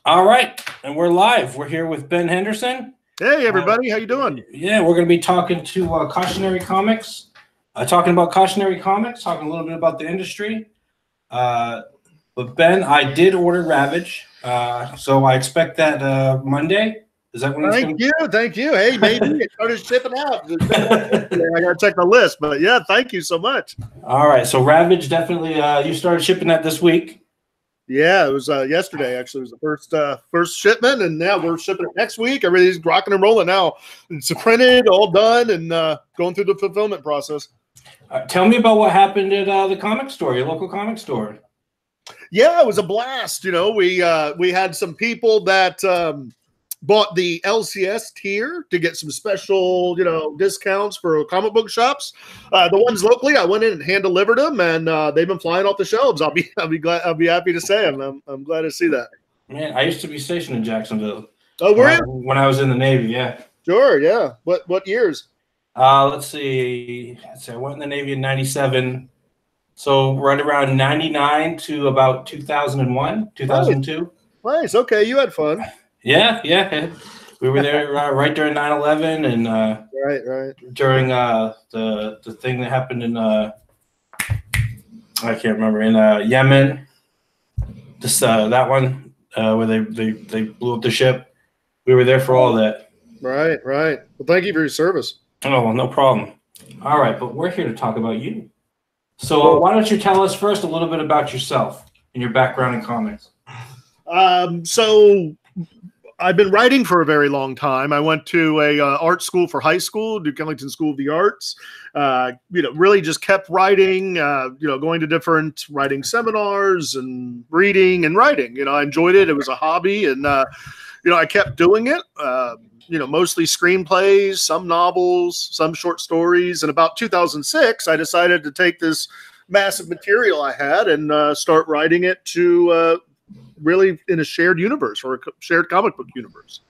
All right, and we're live. We're here with Ben Henderson. Hey, everybody. How you doing? Yeah, we're going to be talking to Cautionary Comics, talking about Cautionary Comics, talking a little bit about the industry. But Ben, I did order Ravage, so I expect that Monday. Is that when it's going to? Thank you. Hey, maybe it started shipping out. I got to check the list, but yeah, thank you so much. All right, so Ravage definitely. You started shipping that this week. Yeah, it was yesterday. Actually, it was the first shipment, and now we're shipping it next week. Everything's rocking and rolling now. It's printed, all done, and going through the fulfillment process. Tell me about what happened at the comic store, your local comic store. Yeah, it was a blast. You know, we had some people that bought the LCS tier to get some special, discounts for comic book shops. The ones locally, I went in and hand delivered them, and they've been flying off the shelves. I'll be happy to say I'm glad to see that. Man, I used to be stationed in Jacksonville. Oh, were you? When I was in the Navy, yeah. Sure, yeah. What years? Let's see. I went in the Navy in '97. So right around 99 to about 2001, 2002. Nice. Okay, you had fun. Yeah. We were there right during 9/11 and right during the thing that happened in I can't remember, in Yemen. This that one where they blew up the ship. We were there for all that. Right. Well, thank you for your service. Oh, no problem. All right, but we're here to talk about you. So why don't you tell us first a little bit about yourself and your background in comics? So I've been writing for a very long time. I went to a art school for high school, Duke Ellington School of the Arts. Really just kept writing, going to different writing seminars and reading and writing. I enjoyed it. It was a hobby, and I kept doing it. Mostly screenplays, some novels, some short stories. And about 2006, I decided to take this massive material I had and start writing it to really in a shared universe or a shared comic book universe.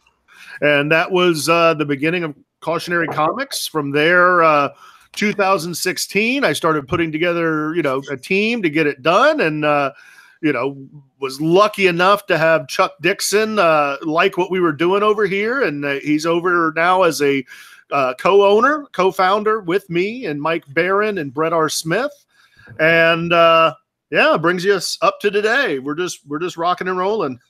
And that was the beginning of Cautionary Comics. From there, 2016, I started putting together, a team to get it done. And, was lucky enough to have Chuck Dixon like what we were doing over here. And he's over now as a co-founder with me and Mike Barron and Brett R. Smith. And it brings us up to today. We're just rocking and rolling.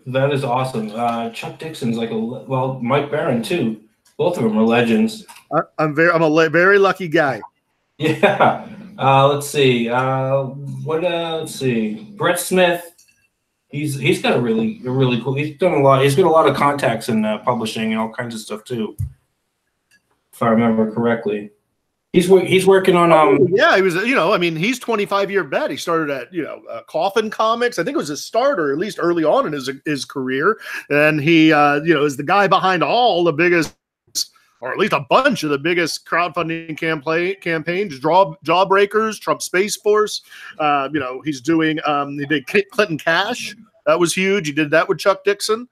That is awesome. Chuck Dixon's Mike Barron too. Both of them are legends. I'm a very lucky guy. Yeah. Let's see. Let's see. Brett Smith. He's got a really cool. He's done a lot. He's got a lot of contacts in publishing and all kinds of stuff too, if I remember correctly. He's working on. He was. He's 25-year vet. He started at Coffin Comics. I think it was his starter, at least early on in his career. And he is the guy behind all the biggest, or at least a bunch of the biggest crowdfunding campaigns, Jawbreakers, Trump Space Force. He's doing, he did Clinton Cash. That was huge. He did that with Chuck Dixon.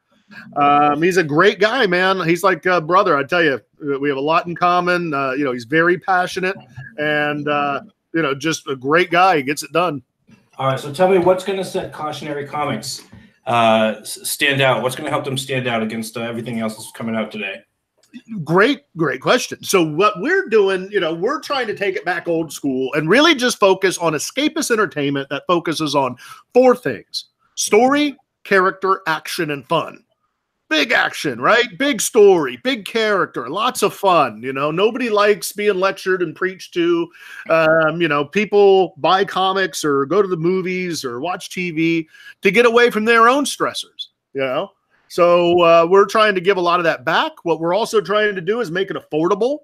He's a great guy, man. He's like a brother. I tell you, we have a lot in common. He's very passionate and, just a great guy. He gets it done. All right. So tell me, what's going to set Cautionary Comics stand out? What's going to help them stand out against everything else that's coming out today? Great question. So what we're doing, we're trying to take it back old school and really just focus on escapist entertainment that focuses on four things: story, character, action, and fun. Big action, right? Big story, big character, lots of fun. Nobody likes being lectured and preached to. People buy comics or go to the movies or watch TV to get away from their own stressors, So we're trying to give a lot of that back. What we're also trying to do is make it affordable.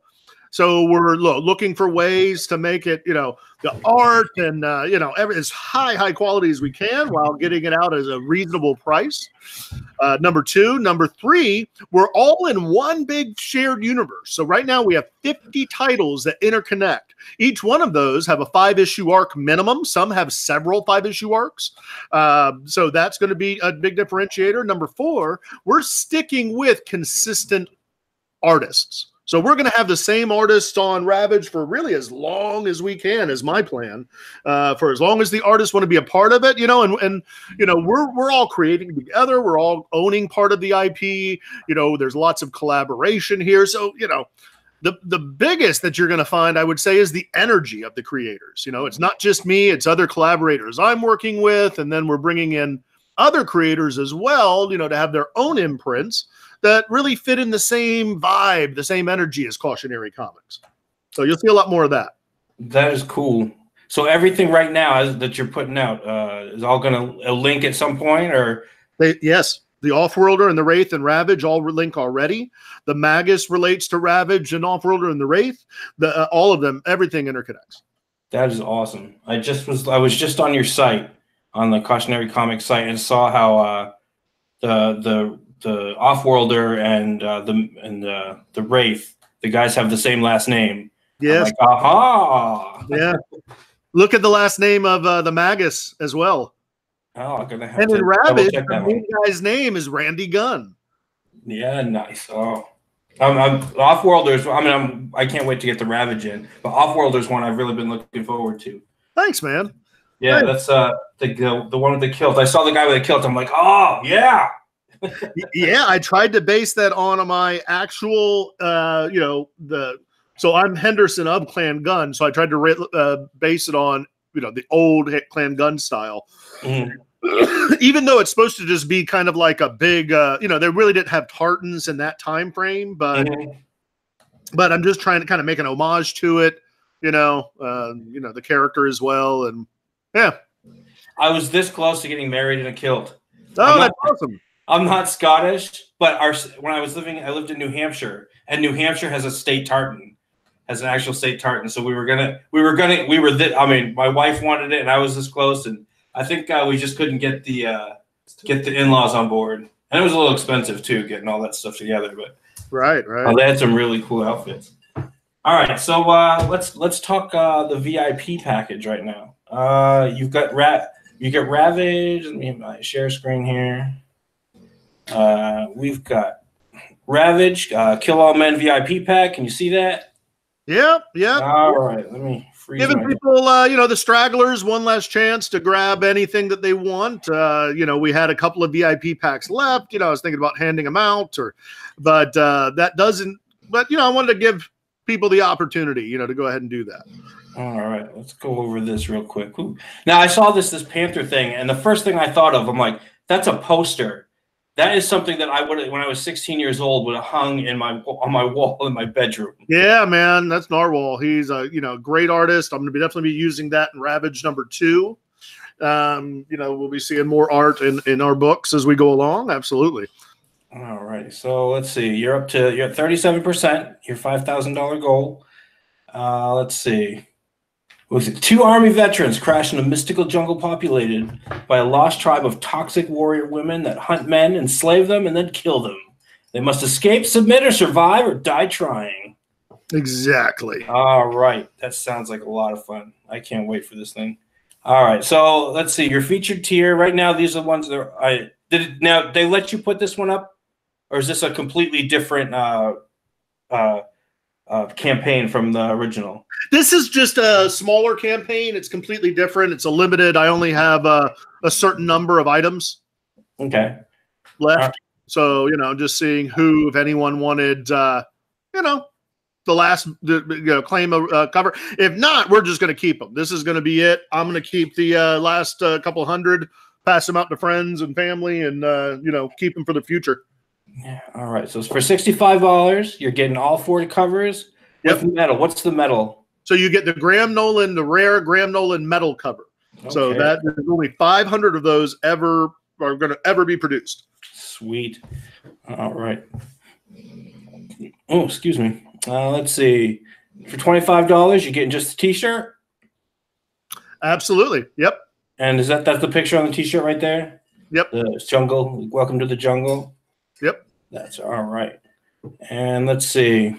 So we're looking for ways to make it, the art and, as high quality as we can while getting it out at a reasonable price. Number three, we're all in one big shared universe. So right now we have 50 titles that interconnect. Each one of those have a 5-issue arc minimum. Some have several 5-issue arcs. So that's going to be a big differentiator. Number four, we're sticking with consistent artists. So we're going to have the same artist on Ravage for really as long as we can, is my plan. For as long as the artists want to be a part of it, and we're all creating together. We're all owning part of the IP. There's lots of collaboration here. So the biggest that you're going to find, I would say, is the energy of the creators. It's not just me; it's other collaborators I'm working with, and then we're bringing in other creators as well. To have their own imprints that really fit in the same vibe, the same energy as Cautionary Comics. So you'll see a lot more of that. That is cool. So everything right now that you're putting out is all going to link at some point, or? Yes. The Offworlder and the Wraith and Ravage all link already. The Magus relates to Ravage and Offworlder and the Wraith. All of them, everything interconnects. That is awesome. I was just on your site, on the Cautionary Comics site, and saw how the Offworlder and the Wraith, the guys have the same last name. Yes. Like, aha. Yeah. Look at the last name of the Magus as well. Oh, I'm gonna have and to in Ravage, check that the main guy's name is Randy Gunn. Yeah, nice. Oh, I'm Offworlders. I can't wait to get the Ravage in. But Offworlders one I've really been looking forward to. Thanks, man. Yeah, Thanks. That's the one with the kilt. I saw the guy with the kilt. I'm like, oh yeah. Yeah, I tried to base that on my actual, so I'm Henderson of Clan Gun, so I tried to base it on, the old Clan Gun style. Mm-hmm. Even though it's supposed to just be kind of like a big, they really didn't have tartans in that time frame, but I'm just trying to kind of make an homage to it, the character as well, and yeah. I was this close to getting married in a kilt. Oh, that's awesome. I'm not Scottish, but when I lived in New Hampshire, and New Hampshire has a state tartan, has an actual state tartan. So my wife wanted it, and I was this close, and I think we just couldn't get the in-laws on board, and it was a little expensive too, getting all that stuff together. But right. They had some really cool outfits. All right, so let's talk the VIP package right now. You get Ravage. Let me share screen here. We've got Ravage, Kill All Men VIP pack. Can you see that? Yep. All right, let me freeze. Giving people, the stragglers one last chance to grab anything that they want. We had a couple of VIP packs left. I was thinking about handing them out, but that doesn't. But I wanted to give people the opportunity, to go ahead and do that. All right, let's go over this real quick. Ooh. Now I saw this Panther thing, and the first thing I thought of, I'm like, that's a poster. That is something that I would, when I was 16 years old, would have hung on my wall in my bedroom. Yeah, man, that's Narwhal. He's a great artist. I'm going to definitely be using that in Ravage #2. We'll be seeing more art in our books as we go along. Absolutely. All right, so let's see. You're at 37%. Your $5,000 goal. Let's see. Was it 2 Army veterans crash in a mystical jungle populated by a lost tribe of toxic warrior women that hunt men, enslave them, and then kill them. They must escape, submit, or survive, or die trying. Exactly. All right. That sounds like a lot of fun. I can't wait for this thing. All right. So let's see. Your featured tier right now. These are the ones that now they let you put this one up, or is this a completely different campaign from the original? This is just a smaller campaign. It's completely different. It's a limited. I only have a certain number of items left. Right. So, just seeing if anyone wanted, the last, claim a cover. If not, we're just going to keep them. This is going to be it. I'm going to keep the last couple hundred, pass them out to friends and family, and, keep them for the future. Yeah. All right. So for $65, you're getting all 4 covers. With metal. What's the metal? So you get the Graham Nolan, the rare Graham Nolan metal cover. Okay. So that there's only 500 of those are going to ever be produced. Sweet. All right. Oh, excuse me. Let's see. For $25, you're getting just a T-shirt. Absolutely. Yep. And that's the picture on the T-shirt right there? Yep. The jungle. Welcome to the jungle. Yep. That's all right. And let's see.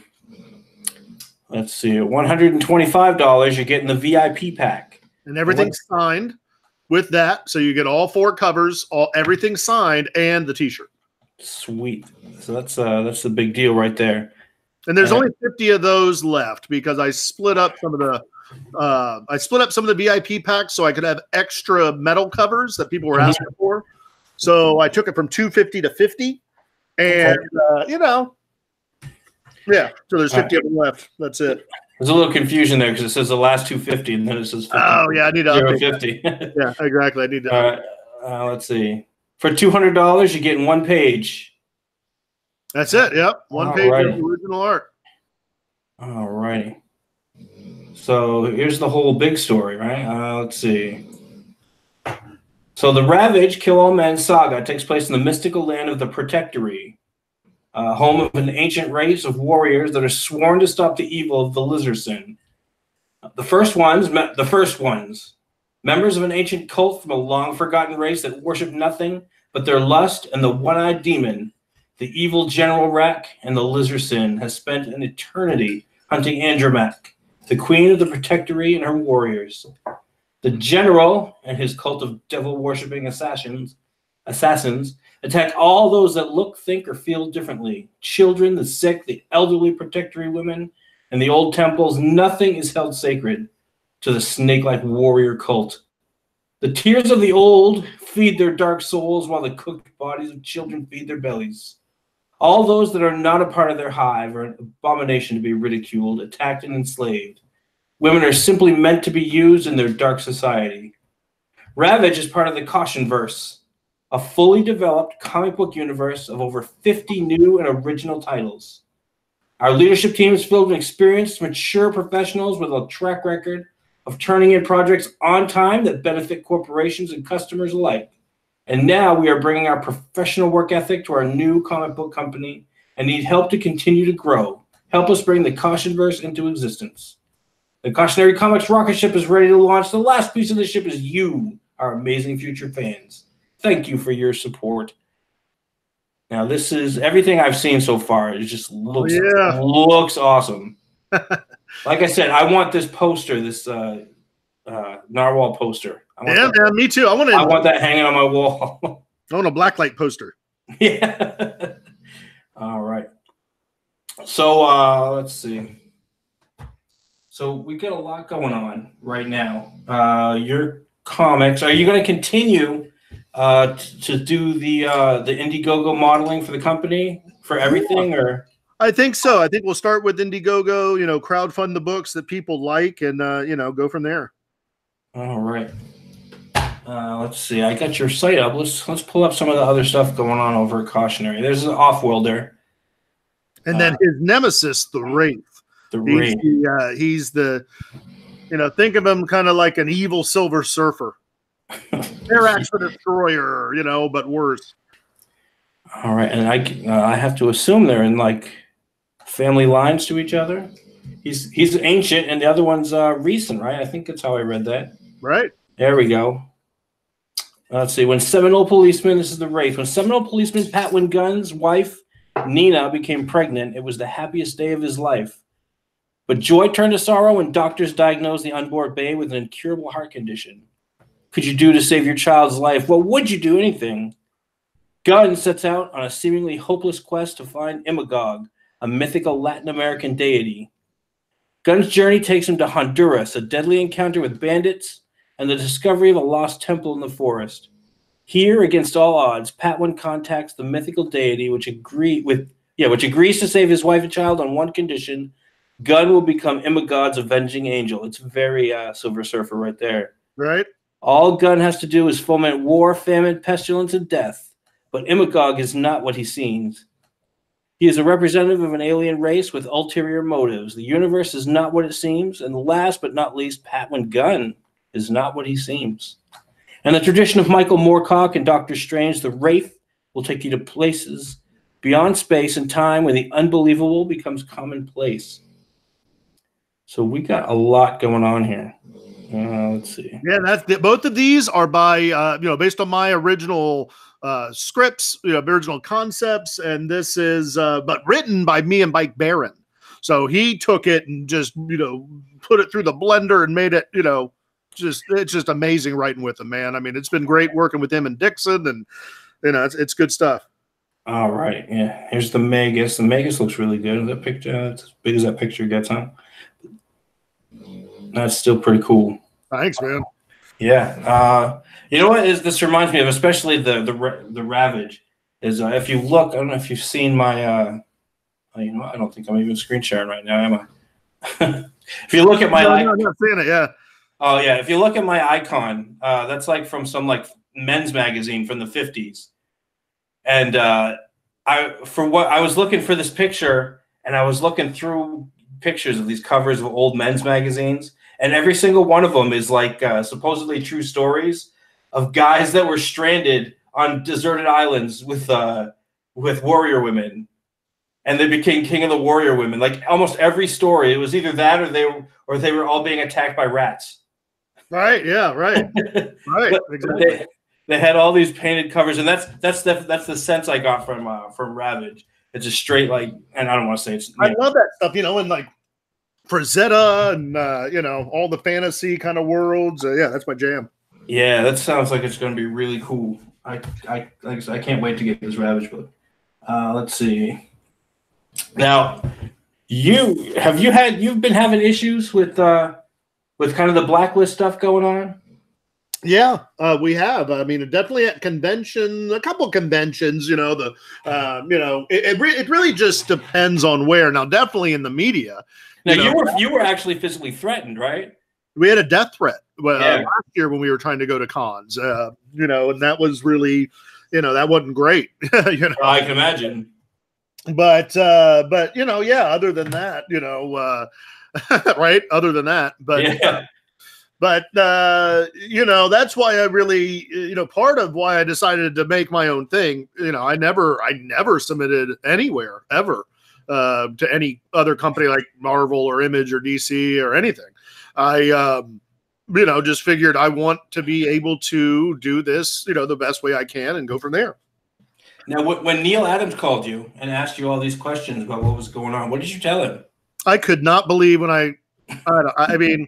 $125, you're getting the VIP pack. And everything's signed with that. So you get all 4 covers, everything signed, and the T-shirt. Sweet. So that's the big deal right there. And there's only 50 of those left because I split up some of the VIP packs so I could have extra metal covers that people were asking for. So I took it from 250 to 50, and so there's 50 of them left. That's it. There's a little confusion there because it says the last 250 and then it says 50. Oh yeah, I need to update 50. Yeah, exactly. I need to. Let's see. For $200, you're getting one page. That's it. Yep, one page of original art. All right. So here's the whole big story, right? Let's see. So the Ravage Kill All Men saga takes place in the mystical land of the Protectory, home of an ancient race of warriors that are sworn to stop the evil of the Lizardson. The first ones, members of an ancient cult from a long-forgotten race that worship nothing but their lust and the one-eyed demon, the evil General Rack and the Lizardson has spent an eternity hunting Andromaque, the queen of the Protectory and her warriors. The General and his cult of devil-worshipping assassins attack all those that look, think, or feel differently. Children, the sick, the elderly Protectory women, and the old temples. Nothing is held sacred to the snake-like warrior cult. The tears of the old feed their dark souls while the cooked bodies of children feed their bellies. All those that are not a part of their hive are an abomination to be ridiculed, attacked, and enslaved. Women are simply meant to be used in their dark society. Ravage is part of the Cautionverse, a fully developed comic book universe of over 50 new and original titles. Our leadership team is filled with experienced, mature professionals with a track record of turning in projects on time that benefit corporations and customers alike. And now we are bringing our professional work ethic to our new comic book company and need help to continue to grow. Help us bring the Cautionverse into existence. The Cautionary Comics rocket ship is ready to launch. The last piece of the ship is you, our amazing future fans. Thank you for your support. Now, this is everything I've seen so far. It just looks awesome. Like I said, I want this poster, this narwhal poster. Me too. I want that hanging on my wall. I want a blacklight poster. Yeah. All right. So let's see. So we got a lot going on right now. Your comics. Are you going to continue to do the Indiegogo modeling for the company for everything, or? I think so. I think we'll start with Indiegogo. Crowdfund the books that people like, and go from there. All right. Let's see. I got your site up. Let's pull up some of the other stuff going on over at Cautionary. There's an Off-Worlder. And then his nemesis, the Wraith. He's the think of him kind of like an evil Silver Surfer. Therax the Destroyer, but worse. All right. And I have to assume they're in like family lines to each other. He's ancient and the other one's recent, right? I think that's how I read that. Right. There we go. Let's see. When Seminole Policeman, this is the Wraith. When Seminole Policeman Patwin Gunn's wife, Nina, became pregnant, it was the happiest day of his life. But joy turned to sorrow when doctors diagnosed the unborn babe with an incurable heart condition. Could you do to save your child's life? Well, would you do anything? Gunn sets out on a seemingly hopeless quest to find Imagog, a mythical Latin American deity. Gunn's journey takes him to Honduras, a deadly encounter with bandits, and the discovery of a lost temple in the forest. Here, against all odds, Patwin contacts the mythical deity, which agrees to save his wife and child on one condition: Gunn will become Imagog's avenging angel. It's very Silver Surfer right there. Right. All Gunn has to do is foment war, famine, pestilence, and death. But Imagog is not what he seems. He is a representative of an alien race with ulterior motives. The universe is not what it seems. And last but not least, Patwin Gunn is not what he seems. And the tradition of Michael Moorcock and Doctor Strange, the Wraith, will take you to places beyond space and time where the unbelievable becomes commonplace. So we got a lot going on here. Let's see. Yeah, both of these are by based on my original scripts, original concepts, and this is but written by me and Mike Barron. So he took it and just put it through the blender and made it it's just amazing writing with him, man. I mean, it's been great working with him and Dixon, and it's good stuff. All right, yeah. Here's the Magus. The Magus looks really good. That picture, it's as big as that picture gets, huh? That's still pretty cool. Thanks, man. Yeah. You know what is this reminds me of, especially the Ravage, is if you look, I don't know if you've seen my you know, I don't think I'm even screen sharing right now, am I? If you look at my no, I'm not seeing it, yeah. Oh yeah, if you look at my icon, that's like from some like men's magazine from the 50s. And I was looking for this picture, and I was looking through pictures of these covers of old men's magazines, and every single one of them is like supposedly true stories of guys that were stranded on deserted islands with warrior women, and they became king of the warrior women. Like almost every story, it was either that or they were all being attacked by rats. Right. Yeah. Right. Right. Exactly. They had all these painted covers, and that's the sense I got from Ravage. It's a straight like, and I don't want to say it's. I love that stuff, you know, and like Frazetta and you know, all the fantasy kind of worlds. Yeah, that's my jam. Yeah, that sounds like it's going to be really cool. Like I said, I can't wait to get this Ravage book. Let's see. Now, you've been having issues with kind of the blacklist stuff going on? Yeah, we have. I mean, definitely at a couple conventions, you know, you know, it really just depends on where. Now, definitely in the media. Now, you were actually physically threatened, right? We had a death threat last year when we were trying to go to cons, you know, and that was really, you know, that wasn't great. You know, I can imagine. But you know, yeah. Other than that, you know, right. Other than that, but. Yeah. But, you know, that's why I really, you know, part of why I decided to make my own thing, you know, I never submitted anywhere ever to any other company like Marvel or Image or DC or anything. I, you know, just figured I want to be able to do this, you know, the best way I can and go from there. Now, when Neil Adams called you and asked you all these questions about what was going on, what did you tell him? I could not believe when I mean,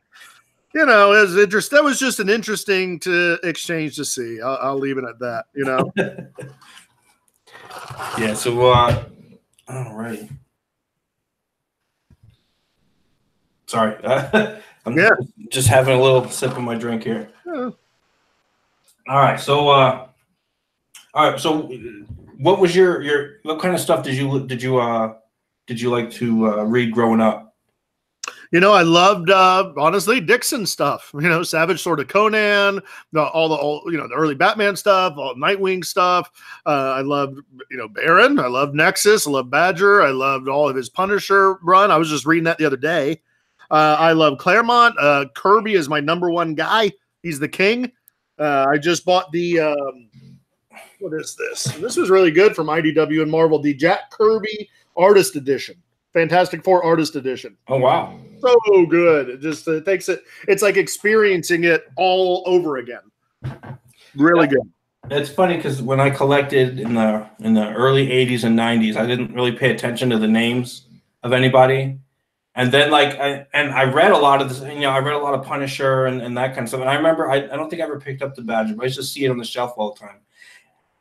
you know, that was just an interesting exchange to see. I'll leave it at that, you know. Yeah. So, all right. Sorry, I'm just having a little sip of my drink here. Yeah. All right. So, what was what kind of stuff did you like to read growing up? You know, I loved honestly Dixon stuff. You know, Savage Sword of Conan, all you know, the early Batman stuff, all Nightwing stuff. I loved, you know, Baron. I loved Nexus. I loved Badger. I loved all of his Punisher run. I was just reading that the other day. I love Claremont. Kirby is my #1 guy. He's the king. I just bought the what is this? This was really good from IDW and Marvel. The Jack Kirby Artist Edition. Fantastic Four Artist Edition. Oh, wow. So good. It takes it. It's like experiencing it all over again. Really good. It's funny because when I collected in the early 80s and 90s, I didn't really pay attention to the names of anybody. And then I read a lot of this, you know, I read a lot of Punisher and that kind of stuff. And I remember I don't think I ever picked up the Badger, but I used to see it on the shelf all the time.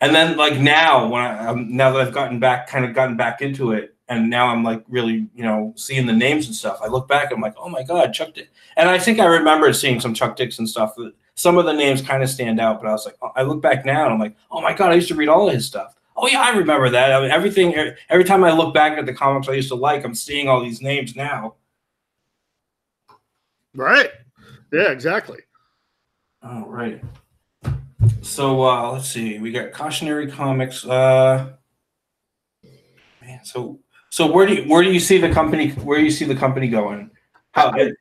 And then like now now that I've gotten back into it, and now I'm like really, you know, seeing the names and stuff. I look back, I'm like, oh my God, Chuck Dixon. And I think I remember seeing some Chuck Dixon stuff. Some of the names kind of stand out, but I was like, I look back now and I'm like, oh my God, I used to read all of his stuff. Oh yeah, I remember that. I mean, every time I look back at the comics I used to like, I'm seeing all these names now. Right. Yeah, exactly. All right. So let's see. We got Cautionary Comics. Man, so where do you see the company? Where do you see the company going? Go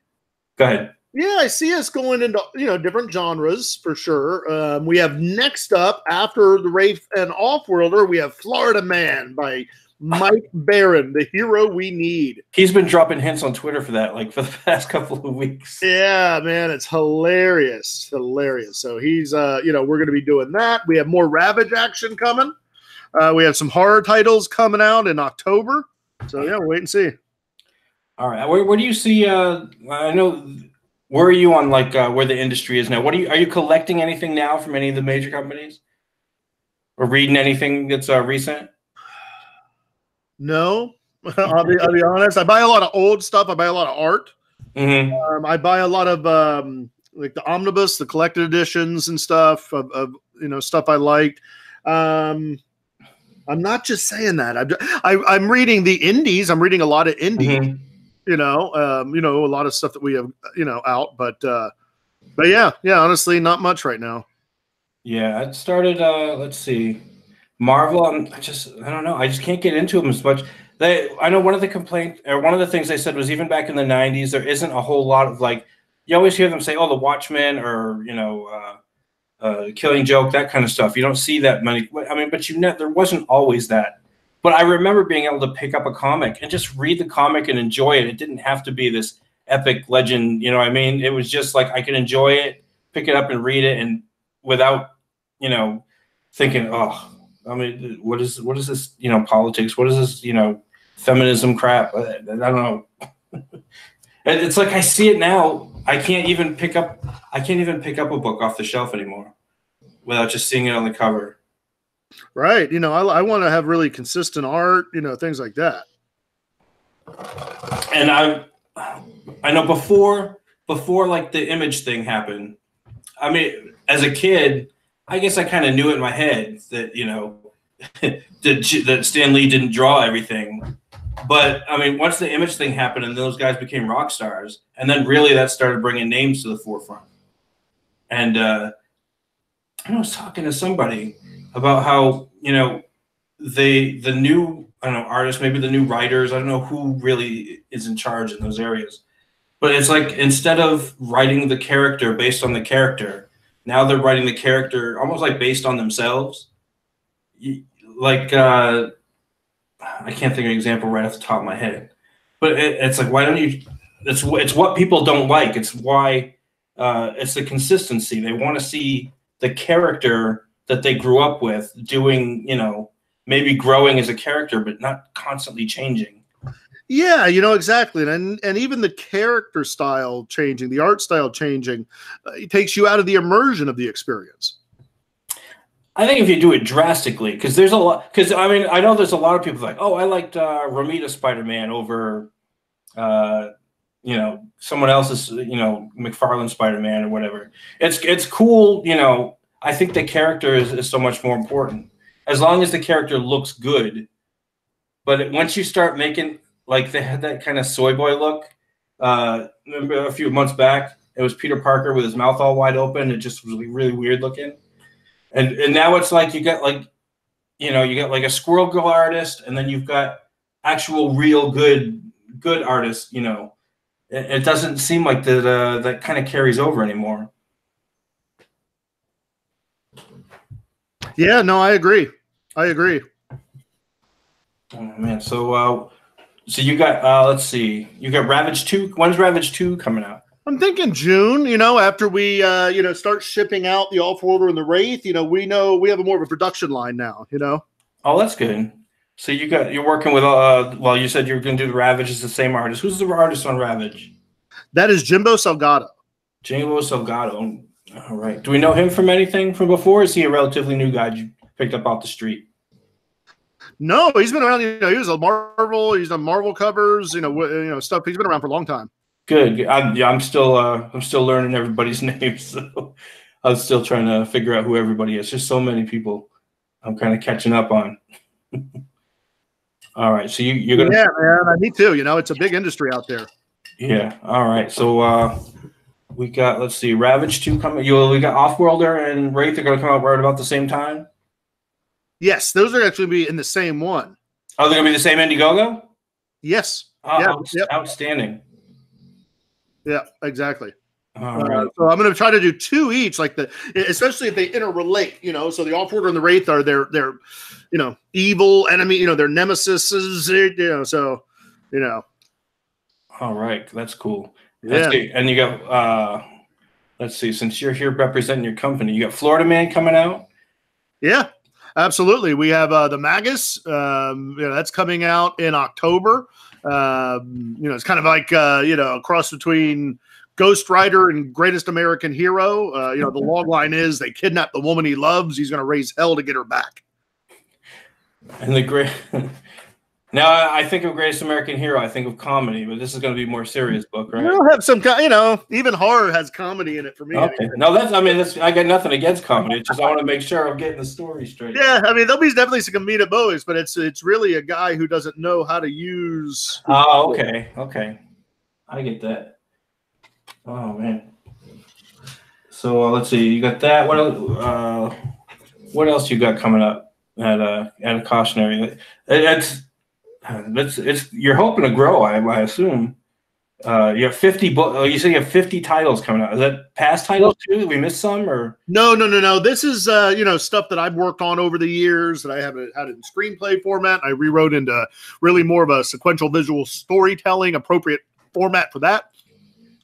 ahead. Yeah, I see us going into, you know, different genres for sure. We have next up after the Wraith and Offworlder, we have Florida Man by Mike Barron, the hero we need. He's been dropping hints on Twitter for that, like for the past couple of weeks. Yeah, man, it's hilarious, hilarious. So he's, you know, we're going to be doing that. We have more Ravage action coming. We have some horror titles coming out in October. So yeah, we'll wait and see. All right, where do you see? I know. Where are you on like where the industry is now? Are you collecting anything now from any of the major companies, or reading anything that's recent? No, I'll be honest. I buy a lot of old stuff. I buy a lot of art. Mm-hmm. I buy a lot of like the omnibus, the collected editions and stuff of stuff I liked. I'm not just saying that. I'm reading the indies. I'm reading a lot of indie. Mm-hmm. A lot of stuff that we have out. But yeah. Honestly, not much right now. Yeah, I started. Let's see, Marvel. I don't know. I just can't get into them as much. I know one of the complaints, or one of the things they said was even back in the '90s, there isn't a whole lot of like. You always hear them say, "Oh, the Watchmen," or Killing Joke, that kind of stuff. You don't see that many. I mean, but there wasn't always that. But I remember being able to pick up a comic and just read the comic and enjoy it. It didn't have to be this epic legend. You know what I mean? It was just like I could enjoy it, pick it up and read it, and without thinking, oh, I mean, what is this, politics? What is this, feminism crap? I don't know. It's like I see it now. I can't even pick up a book off the shelf anymore without just seeing it on the cover. Right. I want to have really consistent art, things like that. And I know before like the Image thing happened, I mean, as a kid, I guess I kind of knew it in my head that, that Stan Lee didn't draw everything. But, I mean, once the Image thing happened and those guys became rock stars, and then really that started bringing names to the forefront. And I was talking to somebody about how, the new, I don't know, artists, maybe the new writers, I don't know who really is in charge in those areas. But it's like instead of writing the character based on the character, now they're writing the character almost like based on themselves. Like, I can't think of an example right off the top of my head. But it's like, why don't you? It's what people don't like. It's why it's the consistency. They want to see the character that they grew up with doing, maybe growing as a character, but not constantly changing. Yeah, exactly. And even the character style changing, the art style changing, it takes you out of the immersion of the experience. I think if you do it drastically, because there's a lot, because I mean, I know there's a lot of people like, oh, I liked Romita Spider-Man over, someone else's, McFarlane Spider-Man or whatever. It's cool, I think the character is so much more important. As long as the character looks good. But once you start making, like, they had that kind of soy boy look. Remember a few months back, it was Peter Parker with his mouth all wide open. It just was really weird looking. And now it's like you got like a Squirrel Girl artist, and then you've got actual real good artists. It doesn't seem like that kind of carries over anymore. Yeah, no, I agree. Oh man, so you got let's see, you got Ravage 2. When's Ravage 2 coming out? I'm thinking June, after we start shipping out the Off-Worlder and the Wraith, we know we have more of a production line now, Oh, that's good. So you're working with you said you were going to do the Ravage as the same artist. Who's the artist on Ravage? That is Jimbo Salgado. Jimbo Salgado. All right. Do we know him from anything from before? Or is he a relatively new guy you picked up off the street? No, he's been around. He was a Marvel. He's done Marvel covers. Stuff. He's been around for a long time. Good. I'm still learning everybody's names. So I'm still trying to figure out who everybody is. Just so many people. I'm kind of catching up on. All right. So you're gonna. Yeah, man. Me too. It's a big industry out there. Yeah. All right. So we got, let's see, Ravage 2 coming. We got Off-Worlder and Wraith are going to come out right about the same time. Yes, those are actually be in the same one. Oh, they're going to be the same Indiegogo? Yes. Outstanding. Yeah, exactly. Right. So I'm going to try to do 2 each, especially if they interrelate. So the Off-Worlder and the Wraith are their evil enemy. Their nemesises. All right, that's cool. Yeah. And you got let's see, since you're here representing your company, you got Florida Man coming out. Yeah, absolutely. We have the Magus. That's coming out in October. It's kind of like a cross between Ghost Rider and Greatest American Hero. The log line is they kidnap the woman he loves. He's going to raise hell to get her back. And the Now I think of Greatest American Hero. I think of comedy, but this is going to be a more serious book, right? We'll have some, you know, even horror has comedy in it for me. Okay. No, I got nothing against comedy. It's just I want to make sure I'm getting the story straight. Yeah, I mean, there'll be definitely some comedic moments, but it's really a guy who doesn't know how to use. Oh, okay, okay, I get that. Oh man. So let's see. You got that. What else you got coming up at a cautionary? It's you're hoping to grow. I assume. You have 50 books. You say you have 50 titles coming out. Is that past titles too? Did we miss some or? No. This is you know, stuff that I've worked on over the years that I have had in screenplay format. I rewrote into really more of a sequential visual storytelling appropriate format for that.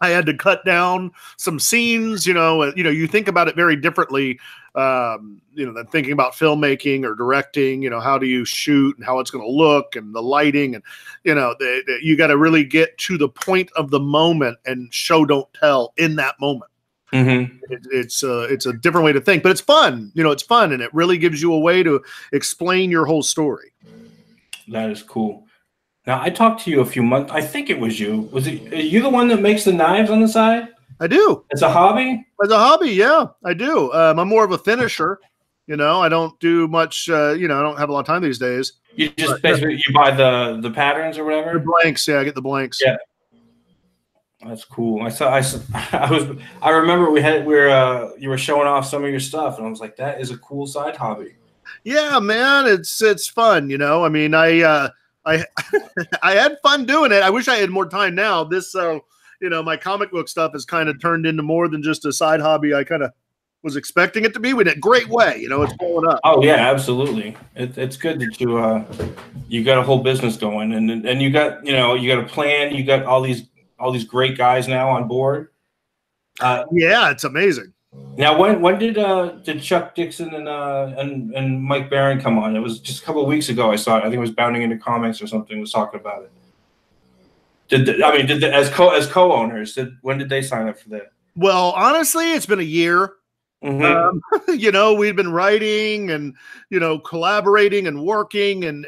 I had to cut down some scenes. You think about it very differently. Than thinking about filmmaking or directing. How do you shoot and how it's going to look and the lighting, and you got to really get to the point of the moment and show don't tell in that moment. Mm-hmm. It's a different way to think, but it's fun. It's fun, and it really gives you a way to explain your whole story. That is cool. Now, I talked to you a few months. I think it was you. Are you the one that makes the knives on the side? I do. It's a hobby? As a hobby, yeah, I do. I'm more of a finisher. I don't do much. I don't have a lot of time these days. You just basically you buy the patterns or whatever? The blanks, yeah, I get the blanks. Yeah. That's cool. I remember you were showing off some of your stuff, and I was like, that is a cool side hobby. Yeah, man, it's fun. I mean, I had fun doing it. I wish I had more time now. My comic book stuff has kind of turned into more than just a side hobby. I kind of was expecting it to be in a great way. It's blowing up. Oh yeah, absolutely. It's good that you got a whole business going, and you got a plan. You got all these great guys now on board. Yeah, it's amazing. Now, when did Chuck Dixon and Mike Barron come on? It was just a couple of weeks ago. I saw it. I think it was Bounding Into Comics or something was talking about it. As co-owners? When did they sign up for that? Well, honestly, it's been a year. Mm-hmm. We've been writing and collaborating and working and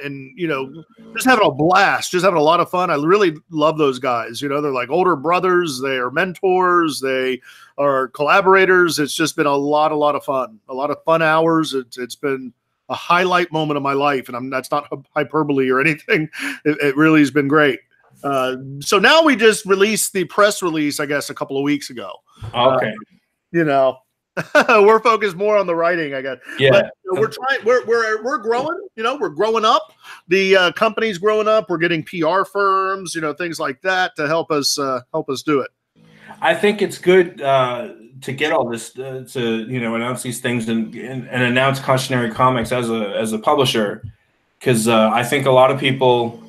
just having a blast, just having a lot of fun. I really love those guys. They're like older brothers. They are mentors. They are collaborators. It's just been a lot of fun. A lot of fun hours. It's been a highlight moment of my life, and that's not hyperbole or anything. It really has been great. So now we just released the press release, I guess, a couple of weeks ago. Okay. We're focused more on the writing, I guess. Yeah, but, we're trying. We're growing. We're growing up. The company's growing up. We're getting PR firms, things like that to help us do it. I think it's good to get all this to announce these things and announce Cautionary Comics as a publisher, because I think a lot of people,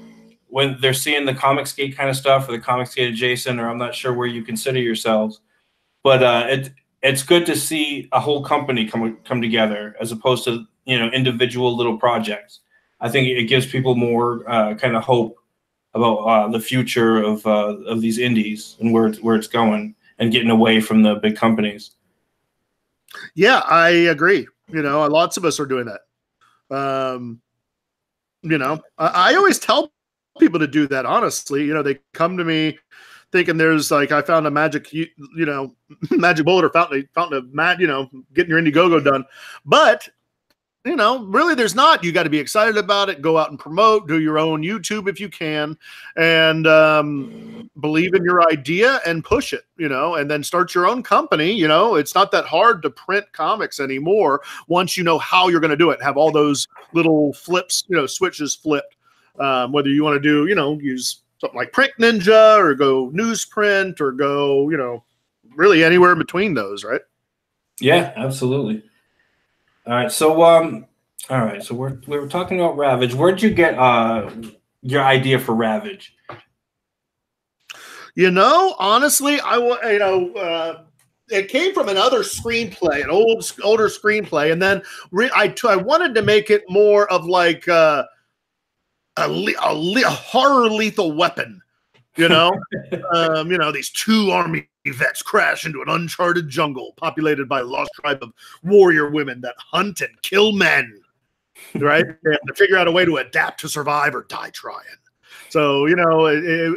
when they're seeing the Comicsgate kind of stuff or the Comicsgate adjacent, or I'm not sure where you consider yourselves, but it's good to see a whole company come together as opposed to individual little projects. I think it gives people more kind of hope about the future of these indies and where it's going and getting away from the big companies. Yeah, I agree. Lots of us are doing that. I always tell people to do that. Honestly, they come to me thinking there's like, I found a magic bullet or fountain of getting your Indiegogo done. But, really there's not. You got to be excited about it. Go out and promote, do your own YouTube if you can, and believe in your idea and push it, and then start your own company. It's not that hard to print comics anymore once you know how you're going to do it. Have all those little flips, switches flipped. Whether you want to do, use something like Print Ninja or go newsprint or go, really anywhere in between those, right? Yeah, absolutely. All right. So, we were talking about Ravage. Where'd you get your idea for Ravage? Honestly, it came from another screenplay, an older screenplay, and then I wanted to make it more of like a horror Lethal Weapon, these two army vets crash into an uncharted jungle populated by a lost tribe of warrior women that hunt and kill men. right? They have to figure out a way to adapt to survive or die trying. So, you know,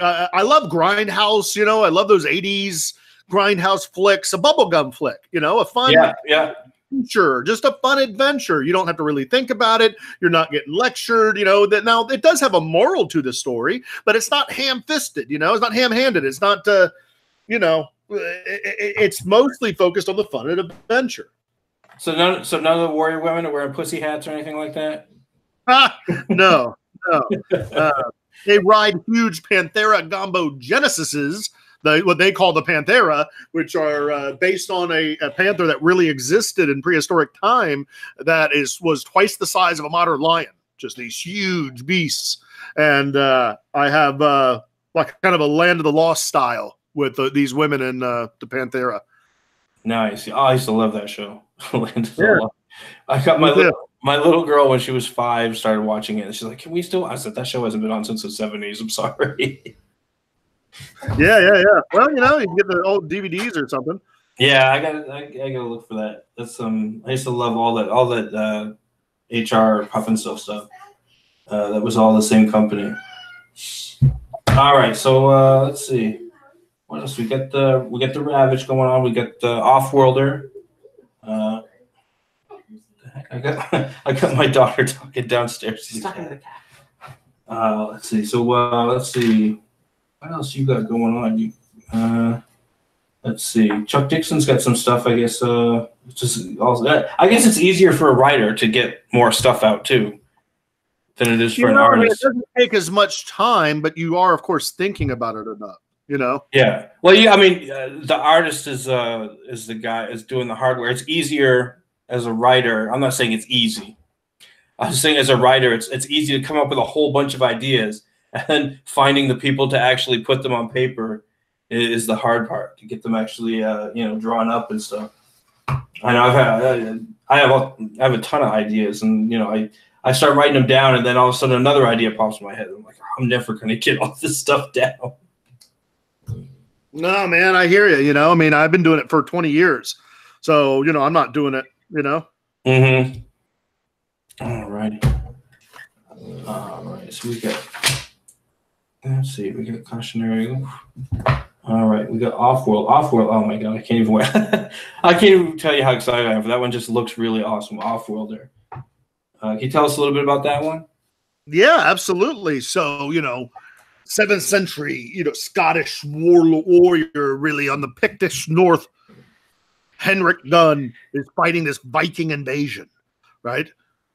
I love Grindhouse. You know, I love those 80s Grindhouse flicks, a bubblegum flick, you know, a fun adventure, just a fun adventure. You don't have to really think about it. You're not getting lectured, you know. That now it does have a moral to the story, but it's not ham-fisted, you know. It's not ham-handed. It's not, you know, it's mostly focused on the fun and adventure. So none of the warrior women are wearing pussy hats or anything like that? No. They ride huge Panthera Gombo Genesises, what they call the Panthera, which are based on a panther that really existed in prehistoric time that was twice the size of a modern lion. Just these huge beasts. And I have like kind of a Land of the Lost style with these women in the Panthera. Nice. Oh, I used to love that show. Land of the Lost. I got my little girl, when she was 5, started watching it. And she's like, "Can we still?" I said, "That show hasn't been on since the 70s. I'm sorry." Yeah. Well, you know, you can get the old DVDs or something. Yeah, I gotta look for that. That's I used to love all that HR Puff and stuff. That was all the same company. All right, so let's see. What else? We got the Ravage going on. We got the Offworlder. I got my daughter talking downstairs. She's talking to the cat. Let's see. So let's see. What else you got going on? Let's see. Chuck Dixon's got some stuff. I guess. I guess it's easier for a writer to get more stuff out too than it is for an artist. It doesn't take as much time, but you are, of course, thinking about it enough. You know. Yeah. Well, yeah. I mean, the artist is the guy is doing the hardware. It's easier as a writer. I'm not saying it's easy. I'm saying as a writer, it's easy to come up with a whole bunch of ideas, and then finding the people to actually put them on paper is the hard part, to get them actually drawn up and stuff. I know I have a ton of ideas, and you know I start writing them down, and then all of a sudden another idea pops in my head. I'm like, I'm never going to get all this stuff down. No, man, I hear you. You know, I mean, I've been doing it for 20 years, so you know, I'm not doing it. You know. Mm-hmm. All righty. All right. So we got. Let's see. We got Cautionary. All right. We got Offworld. Offworld. Oh my God! I can't even wait. I can't even tell you how excited I am for that one. Just looks really awesome. Offworlder. Can you tell us a little bit about that one? Yeah, absolutely. So, you know, 7th century, you know, Scottish warrior, really on the Pictish north. Henrik Gunn is fighting this Viking invasion, right?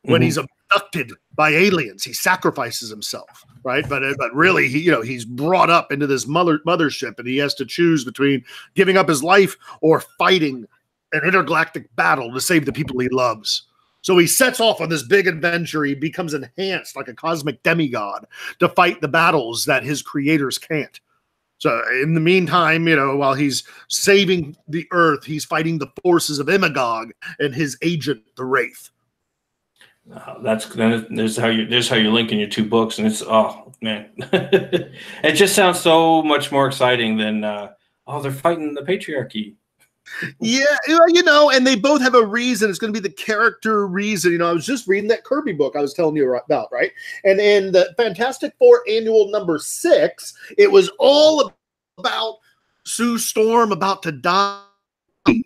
When he's abducted by aliens, he sacrifices himself, right? But really, he's brought up into this mothership, and he has to choose between giving up his life or fighting an intergalactic battle to save the people he loves. So he sets off on this big adventure. He becomes enhanced like a cosmic demigod to fight the battles that his creators can't. So in the meantime, you know, while he's saving the Earth, he's fighting the forces of Imagog and his agent, the Wraith. There's how you're linking your two books, and it's man, it just sounds so much more exciting than they're fighting the patriarchy. Yeah, you know, and they both have a reason. It's going to be the character reason. You know, I was just reading that Kirby book I was telling you about, right? And in the Fantastic Four annual number 6, it was all about Sue Storm about to die,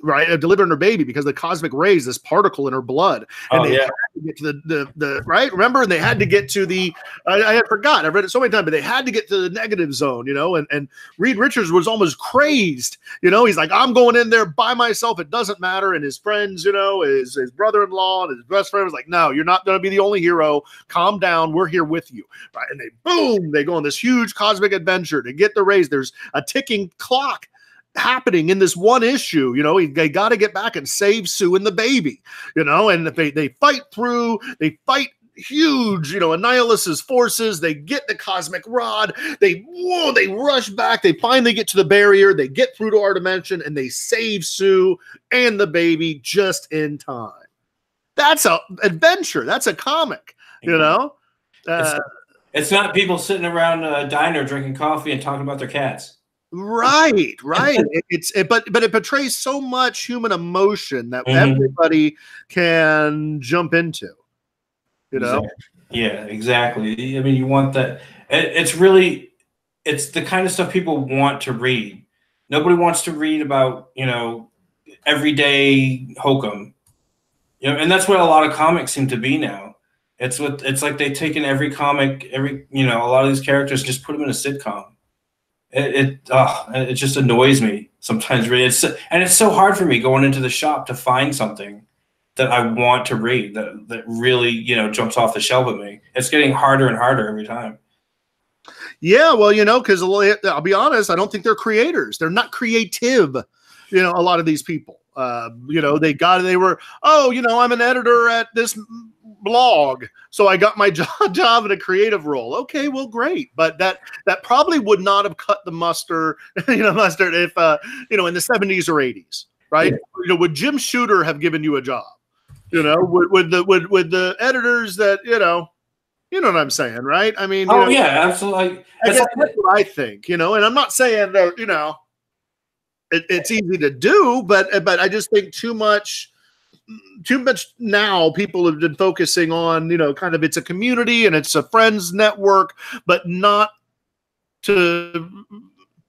right? Delivering her baby because the cosmic rays, this particle in her blood. And had to get to the right? Remember? And they had to get to the I had forgotten. I've read it so many times, but they had to get to the negative zone, you know, and Reed Richards was almost crazed. You know, he's like, I'm going in there by myself. It doesn't matter. And his friends, you know, his brother-in-law and his best friend was like, no, you're not going to be the only hero. Calm down. We're here with you. Right. And they go on this huge cosmic adventure to get the rays. There's a ticking clock happening in this one issue. You know, they got to get back and save Sue and the baby, you know, and if they fight huge, you know, Annihilus's forces. They get the cosmic rod. They rush back. They finally get to the barrier. They get through to our dimension, and they save Sue and the baby just in time. That's an adventure. That's a comic, you know. It's not people sitting around a diner drinking coffee and talking about their cats. Right. But it portrays so much human emotion that everybody can jump into. You know? Exactly. Yeah, exactly. I mean, you want that. It's the kind of stuff people want to read. Nobody wants to read about, everyday hokum. And that's what a lot of comics seem to be now. It's like they've taken every comic, a lot of these characters, just put them in a sitcom. It just annoys me sometimes. Really, it's so hard for me going into the shop to find something that I want to read that really jumps off the shelf at me. It's getting harder and harder every time. Yeah, well, because I'll be honest, I don't think they're creators. They're not creative. A lot of these people. I'm an editor at this blog, so I got my job in a creative role. Okay, well, great, but that probably would not have cut the mustard if in the 70s or 80s, right? Yeah. Would Jim Shooter have given you a job? Would the editors that you know what I'm saying, right? I mean, yeah, absolutely. That's what I think, and I'm not saying that it's easy to do, but I just think too much now people have been focusing on, kind of it's a community and it's a friends network, but not to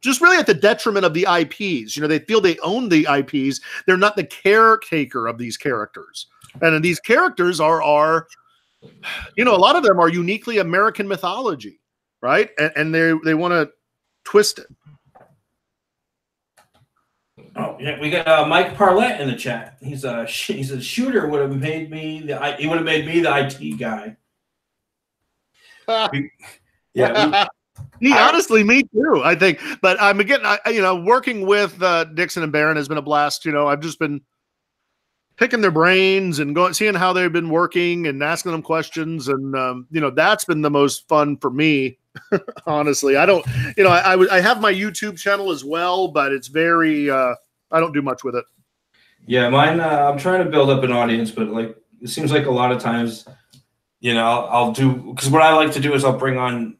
just really at the detriment of the IPs. They feel they own the IPs. They're not the caretaker of these characters. And these characters are a lot of them are uniquely American mythology, right? And they want to twist it. Oh yeah, we got Mike Parlett in the chat. He said Shooter would have made me the IT guy. Honestly, me too. I think, but I'm working with Dixon and Barron has been a blast. I've just been picking their brains and seeing how they've been working and asking them questions, and that's been the most fun for me. Honestly, I don't. I have my YouTube channel as well, but it's very. I don't do much with it. Yeah, mine. I'm trying to build up an audience, but it seems like a lot of times, I'll do because what I like to do is I'll bring on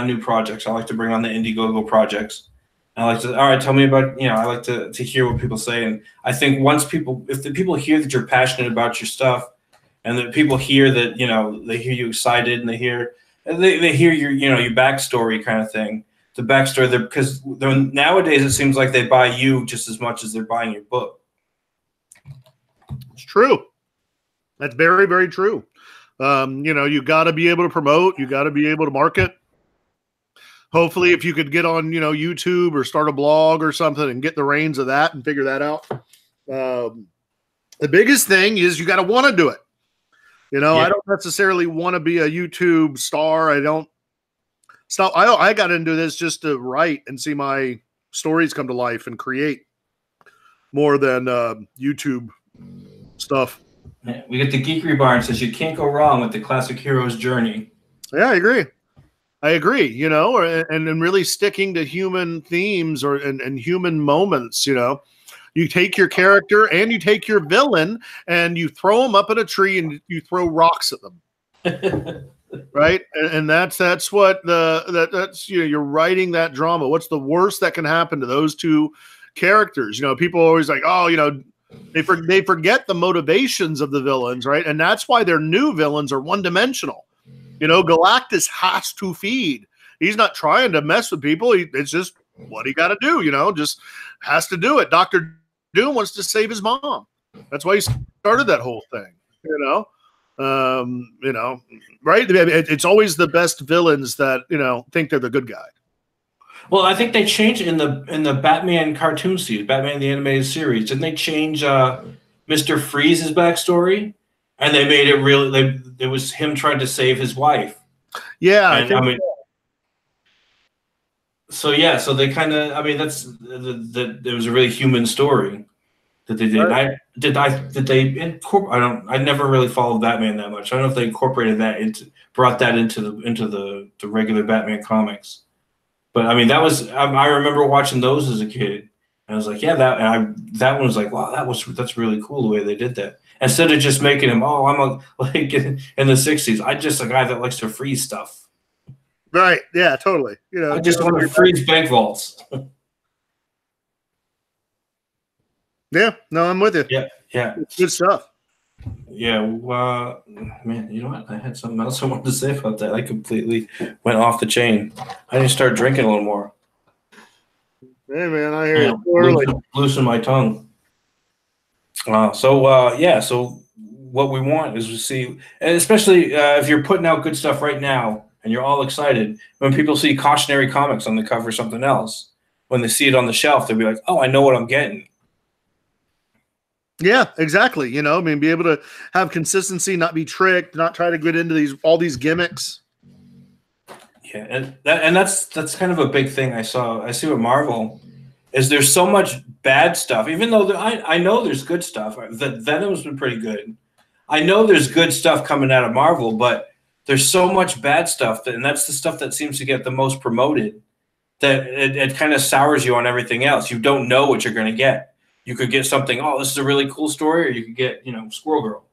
new projects. I like to bring on the Indiegogo projects. And I like to, all right, tell me about, I like to hear what people say. And I think if the people hear that you're passionate about your stuff, and that people hear that, they hear you excited, and they hear your, your backstory kind of thing. The backstory there, because nowadays it seems like they buy you just as much as they're buying your book. It's true. That's very, very true. You got to be able to promote. You got to be able to market. Hopefully, if you could get on, YouTube or start a blog or something and get the reins of that and figure that out. The biggest thing is you got to want to do it. Yeah. I don't necessarily want to be a YouTube star. I got into this just to write and see my stories come to life and create more than YouTube stuff. Yeah, we get the Geekery Barn says you can't go wrong with the classic hero's journey. Yeah, I agree. And really sticking to human themes and human moments. You take your character and you take your villain and you throw them up in a tree and you throw rocks at them. Right. And that's what that's, you're writing that drama. What's the worst that can happen to those two characters? People are always like, oh, they forget the motivations of the villains. Right. And that's why their new villains are one-dimensional. Galactus has to feed. He's not trying to mess with people. It's just what he got to do, just has to do it. Dr. Doom wants to save his mom. That's why he started that whole thing, right? It's always the best villains that, think they're the good guy. Well, I think they changed in the Batman cartoon series, Batman the Animated Series. Didn't they change Mr. Freeze's backstory? And they made it really. It was him trying to save his wife. Yeah, So they kind of. It was a really human story that they did. Right. Did they incorporate? I never really followed Batman that much. I don't know if they incorporated that brought that into the regular Batman comics. But that was. I remember watching those as a kid, and I was like, yeah, that one was like, wow, that's really cool the way they did that. Instead of just making him, I'm like in the 60s, I'm just a guy that likes to freeze stuff. Right. Yeah, totally. I just want to freeze bank vaults. Yeah. No, I'm with you. Yeah. It's good stuff. Yeah, man, you know what? I had something else I wanted to say about that. I completely went off the chain. I need to start drinking a little more. Hey, man, I hear Yeah, you so early. loosen my tongue. Yeah, so what we want is to see, and especially if you're putting out good stuff right now and you're all excited, when people see cautionary comics on the cover or something else, when they see it on the shelf, they'll be like, oh, I know what I'm getting. Yeah, exactly. You know, I mean, be able to have consistency, not be tricked, not try to get into all these gimmicks. Yeah, and that's kind of a big thing I see with Marvel is there's so much bad stuff. Even though I know there's good stuff. The Venom's been pretty good. I know there's good stuff coming out of Marvel, but there's so much bad stuff, and that's the stuff that seems to get the most promoted. That it kind of sours you on everything else. You don't know what you're going to get. You could get something. Oh, this is a really cool story, or you could get Squirrel Girl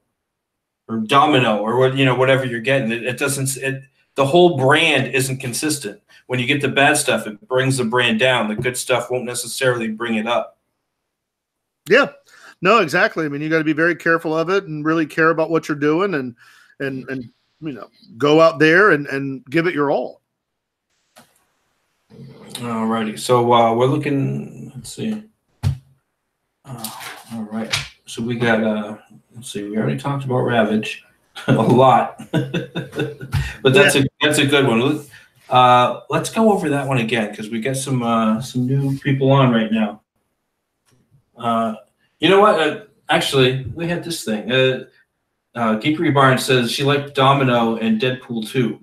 or Domino or whatever you're getting. It doesn't. The whole brand isn't consistent. When you get the bad stuff, it brings the brand down. The good stuff won't necessarily bring it up. Yeah, no, exactly. I mean, you got to be very careful of it and really care about what you're doing, and go out there and give it your all. Alrighty, so we're looking. Let's see. All right, so we got. Let's see. We already talked about Ravage a lot, but that's a good one. Let's go over that one again because we got some new people on right now. You know what? Actually, we had this thing. Geekery Barn says she liked Domino and Deadpool 2.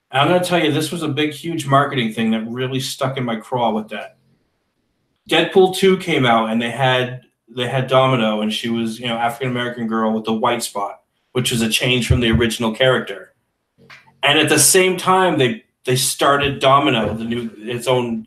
And I'm going to tell you, this was a big, huge marketing thing that really stuck in my craw with that. Deadpool 2 came out, and they had Domino, and she was African American girl with the white spot, which was a change from the original character. And at the same time, they started Domino, its own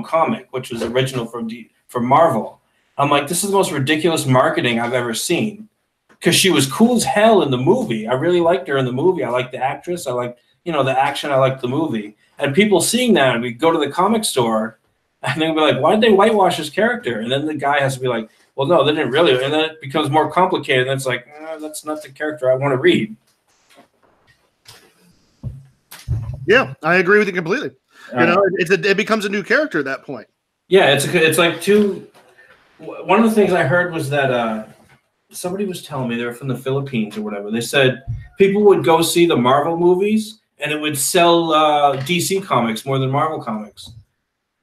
comic, which was original from Marvel. I'm like, this is the most ridiculous marketing I've ever seen. Because she was cool as hell in the movie. I really liked her in the movie. I liked the actress. I liked, the action. I liked the movie. And people seeing that, and we go to the comic store, and they'll be like, why did they whitewash his character? And then the guy has to be like, well, no, they didn't really. And then it becomes more complicated. And it's like, that's not the character I want to read. Yeah, I agree with you completely. It becomes a new character at that point. Yeah, it's like two. One of the things I heard was that somebody was telling me they were from the Philippines or whatever. They said people would go see the Marvel movies and it would sell DC comics more than Marvel comics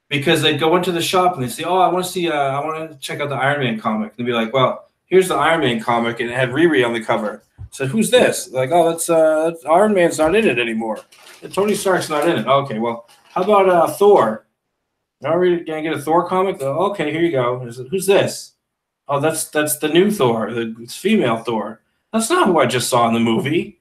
because they'd go into the shop and they'd say, "Oh, I want to check out the Iron Man comic." And they'd be like, "Well, here's the Iron Man comic," and it had Riri on the cover. I said, "Who's this?" They're like, "Oh, that's Iron Man's not in it anymore. And Tony Stark's not in it." Okay, well, how about Thor? Are we gonna get a Thor comic? Okay, here you go. Who's this? Oh, that's the new Thor. It's female Thor. That's not who I just saw in the movie.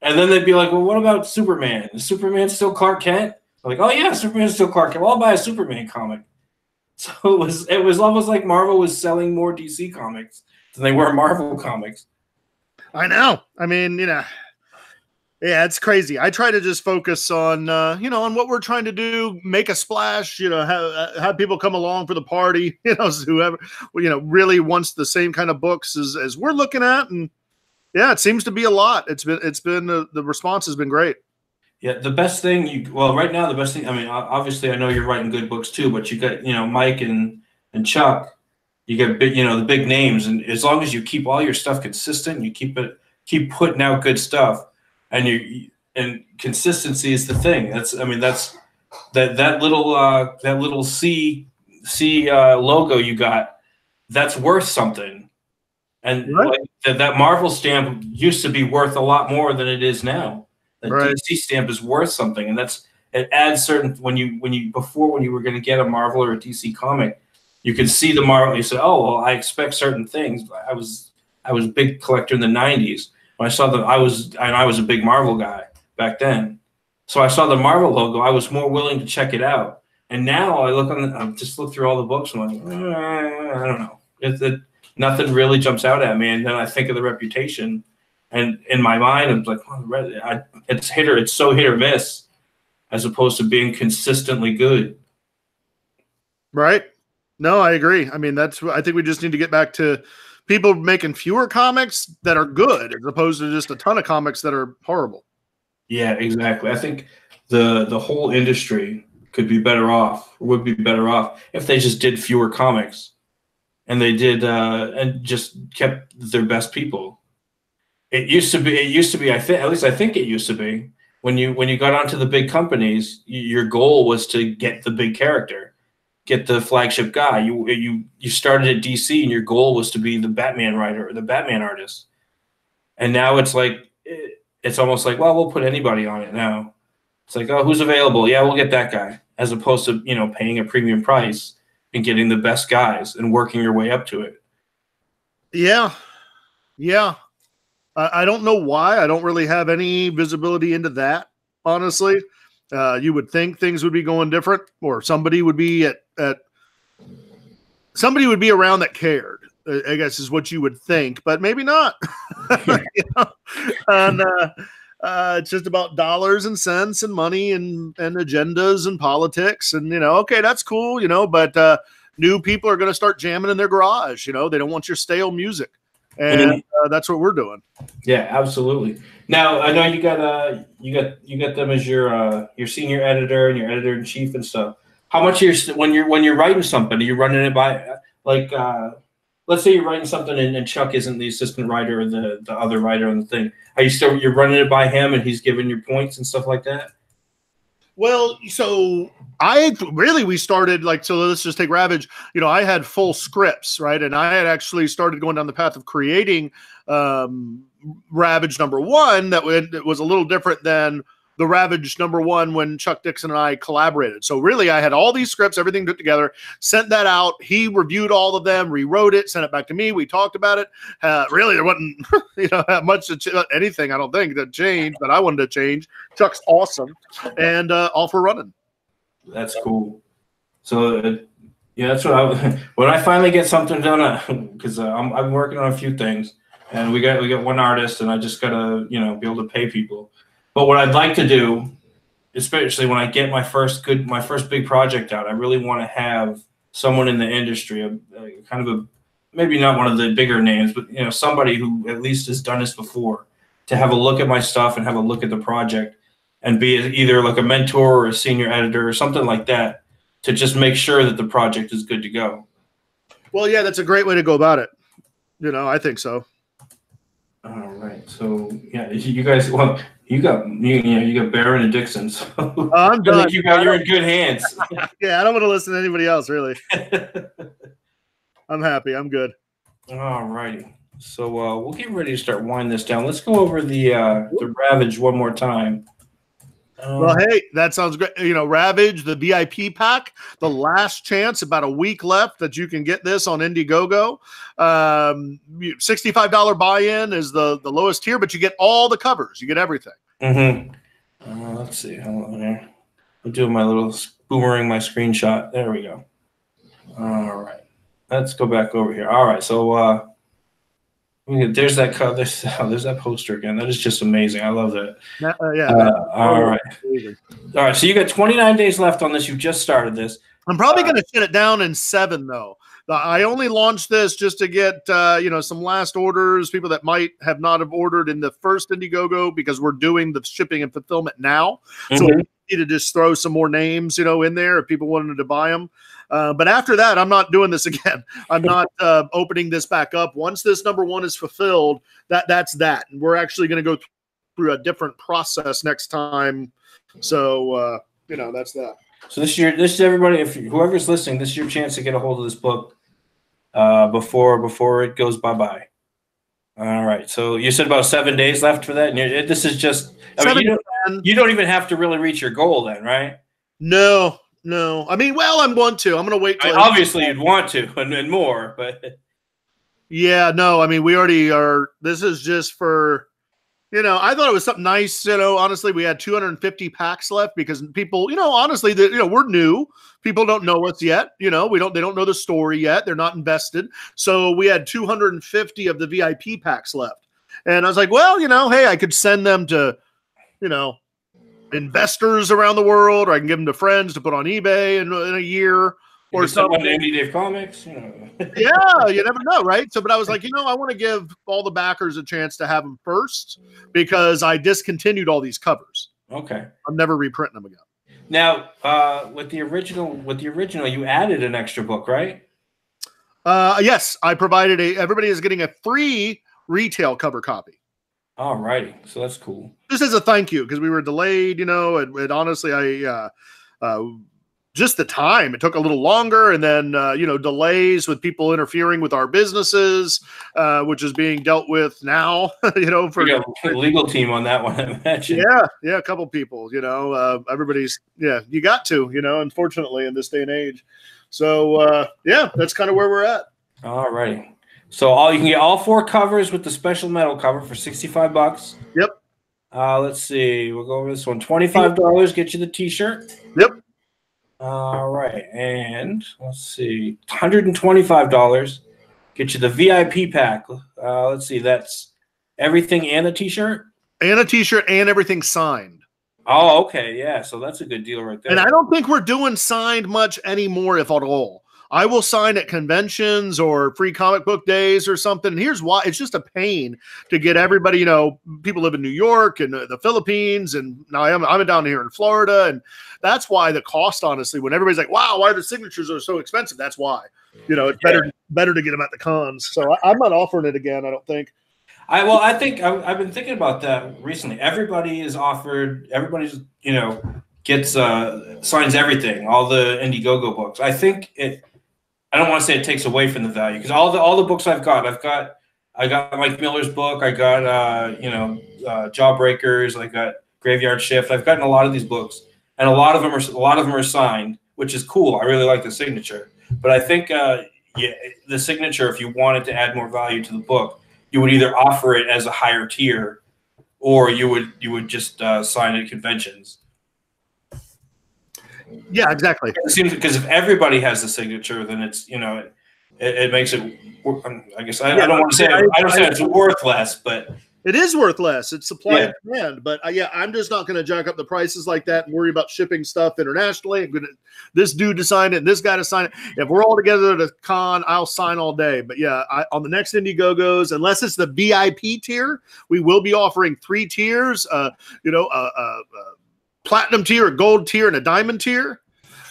And then they'd be like, "Well, what about Superman? Is Superman still Clark Kent?" I'm like, "Oh yeah, Superman's still Clark Kent. Well, I'll buy a Superman comic." So it was almost like Marvel was selling more DC comics than they were Marvel comics. I know. I mean, yeah, it's crazy. I try to just focus on, on what we're trying to do, make a splash, have people come along for the party, whoever, really wants the same kind of books as we're looking at. And yeah, it seems to be a lot. It's been the response has been great. Yeah, the best thing right now, the best thing, I mean, obviously I know you're writing good books too, but you got, Mike and Chuck, you get big, the big names. And as long as you keep all your stuff consistent, you keep putting out good stuff. And consistency is the thing. That's that little C logo you got. That's worth something, and right. that Marvel stamp used to be worth a lot more than it is now. The right. DC stamp is worth something, and it adds certain when you were going to get a Marvel or a DC comic, you could see the Marvel. You said, "Oh, well, I expect certain things." I was a big collector in the '90s. When I saw I was a big Marvel guy back then. So I saw the Marvel logo. I was more willing to check it out. And now I just look through all the books and I'm like, I don't know. Nothing really jumps out at me. And then I think of the reputation. And in my mind, I'm like, it's so hit or miss as opposed to being consistently good. Right. No, I agree. I mean, I think we just need to get back to people making fewer comics that are good as opposed to just a ton of comics that are horrible. Yeah, exactly. I think the whole industry could be better off, or would be better off, if they just did fewer comics, and they did and just kept their best people. It used to be. I think, at least I think it used to be, when you got onto the big companies, your goal was to get the big character, get the flagship guy. You started at DC, and your goal was to be the Batman writer or the Batman artist. And now it's like, it's almost like, well, we'll put anybody on it now. It's like, oh, who's available? Yeah, we'll get that guy, as opposed to, paying a premium price and getting the best guys and working your way up to it. Yeah. I don't know why. I don't really have any visibility into that, honestly. You would think things would be going different, or somebody would be somebody would be around that cared, I guess is what you would think, but maybe not. And it's just about dollars and cents and money and agendas and politics. And, okay, that's cool, but new people are going to start jamming in their garage. They don't want your stale music. And that's what we're doing. Yeah, absolutely. Now, I know you got them as your senior editor and your editor in chief and stuff. How much when you're writing something, are you running it by, like, let's say you're writing something and Chuck isn't the assistant writer or the other writer on the thing. Are you're running it by him and he's giving you points and stuff like that? Well, so we started so let's just take Ravage. I had full scripts, right? And I had actually started going down the path of creating Ravage #1 that was a little different than the Ravage #1 when Chuck Dixon and I collaborated. So really, I had all these scripts, everything put together, sent that out. He reviewed all of them, rewrote it, sent it back to me. We talked about it. Really, there wasn't much anything, I don't think, that changed, but I wanted to change. Chuck's awesome, and off we're running. That's cool. So yeah, that's what when I finally get something done, because I'm working on a few things, and we got one artist, and I just gotta be able to pay people. But what I'd like to do, especially when I get my first big project out, I really want to have someone in the industry, maybe not one of the bigger names, but somebody who at least has done this before, to have a look at my stuff and have a look at the project, and be either like a mentor or a senior editor or something like that, to just make sure that the project is good to go. Well, yeah, that's a great way to go about it. I think so. All right. So yeah, you guys, well, you got Barron and Dixon. So I'm done. You're in good hands. Yeah, I don't want to listen to anybody else, really. I'm happy. I'm good. All righty. So we'll get ready to start winding this down. Let's go over the Ravage one more time. Well, hey, that sounds great. Ravage, the VIP pack, the last chance, about a week left that you can get this on Indiegogo. $65 buy-in is the lowest tier, but you get all the covers. You get everything. Mm-hmm. Let's see. Hold on here. I'm doing my little boomerang, my screenshot. There we go. All right. Let's go back over here. All right. So there's that cover. There's that poster again. That is just amazing. I love that. All right. Amazing. All right. So you got 29 days left on this. You've just started this. I'm probably going to shut it down in 7, though. I only launched this just to get some last orders, people that might have not have ordered in the first Indiegogo, because we're doing the shipping and fulfillment now. Mm-hmm. So we need to just throw some more names, in there if people wanted to buy them. But after that, I'm not doing this again. I'm not opening this back up. Once this #1 is fulfilled, that's that. And we're actually going to go through a different process next time. So, that's that. So this is everybody. If whoever's listening, this is your chance to get a hold of this book before it goes bye-bye. All right. So you said about 7 days left for that. And this is just, you don't even have to really reach your goal then, right? No. I mean, I'm going to wait till obviously you'd want to and more, but yeah, no, I mean, we already are. This is just for, I thought it was something nice. Honestly, we had 250 packs left because people, honestly, we're new. People don't know us yet. They don't know the story yet. They're not invested. So we had 250 of the VIP packs left. And I was like, well, hey, I could send them to, investors around the world, or I can give them to friends to put on eBay in a year. or someone something. Indie Dave Comics, you know. Yeah, you never know, right? So, but I was like, I want to give all the backers a chance to have them first because I discontinued all these covers. Okay. I'm never reprinting them again. Now, with the original, you added an extra book, right? Yes, I provided everybody is getting a free retail cover copy. All righty. So that's cool. This is a thank you because we were delayed, and honestly, just the time, it took a little longer, and then, delays with people interfering with our businesses, which is being dealt with now, for a legal team on that one, I imagine. Yeah. A couple people, everybody's, you got to, unfortunately in this day and age. So, that's kind of where we're at. All righty. So you can get all 4 covers with the special metal cover for $65. Yep. Let's see. We'll go over this one. $25 get you the T-shirt. Yep. All right, and let's see. $125 get you the VIP pack. Let's see. That's everything and a T-shirt. And a T-shirt and everything signed. Oh, okay. Yeah. So that's a good deal right there. And I don't think we're doing signed much anymore, if at all. I will sign at conventions or free comic book days or something. And here's why. It's just a pain to get everybody, people live in New York and the Philippines. And now I'm down here in Florida. And that's why the cost, honestly, when everybody's like, wow, why are the signatures are so expensive? That's why, it's better to get them at the cons. So I'm not offering it again, I don't think. I think I've been thinking about that recently. Everybody's, gets signs everything, all the Indiegogo books. I think I don't want to say it takes away from the value because all the books I got Mike Miller's book, I got Jawbreakers, I got Graveyard Shift. I've gotten a lot of these books, and a lot of them are signed, which is cool. I really like the signature, but I think the signature, if you wanted to add more value to the book, you would either offer it as a higher tier, or you would just sign at conventions. Yeah, exactly. It seems because if everybody has the signature, then it's it makes it. I guess I don't want to say it's worth less, but it is worth less. It's supply and demand. But I'm just not going to jack up the prices like that and worry about shipping stuff internationally. I'm going to this dude to sign it, and this guy to sign it. If we're all together at a con, I'll sign all day. But on the next Indiegogos, unless it's the VIP tier, we will be offering 3 tiers. Platinum tier, a gold tier, and a diamond tier.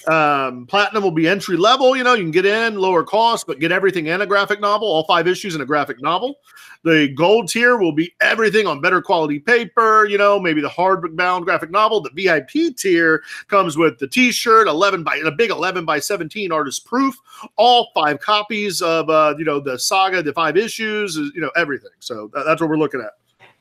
Platinum will be entry level. You can get in lower cost, but get everything and a graphic novel, all 5 issues in a graphic novel. The gold tier will be everything on better quality paper. Maybe the hardbound graphic novel. The VIP tier comes with the T-shirt, a big 11 by 17 artist proof, all 5 copies of the saga, the 5 issues, everything. So that's what we're looking at.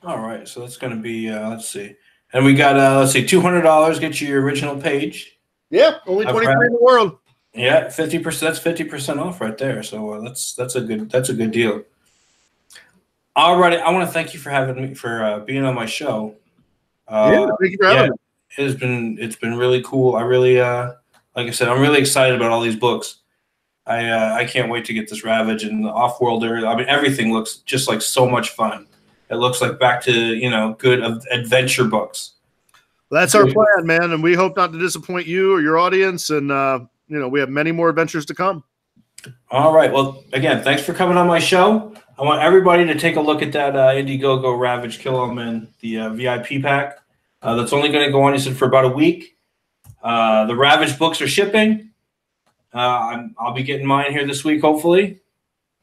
All right, so that's going to be let's see. And we got $200 get you your original page. Yeah, only 23 in the world. Yeah, 50%. That's 50% off right there. So that's a good deal. All right, I want to thank you for being on my show. Thank you for having me. It's been really cool. I really like I said, I'm really excited about all these books. I can't wait to get this Ravage and the Offworlder. I mean, everything looks just like so much fun. It looks like back to, good adventure books. That's our plan, man. And we hope not to disappoint you or your audience. And, we have many more adventures to come. All right. Well, again, thanks for coming on my show. I want everybody to take a look at that Indiegogo Ravage Kill 'Em and the VIP pack. That's only going to go on, you said, for about a week. The Ravage books are shipping. I'll be getting mine here this week, hopefully.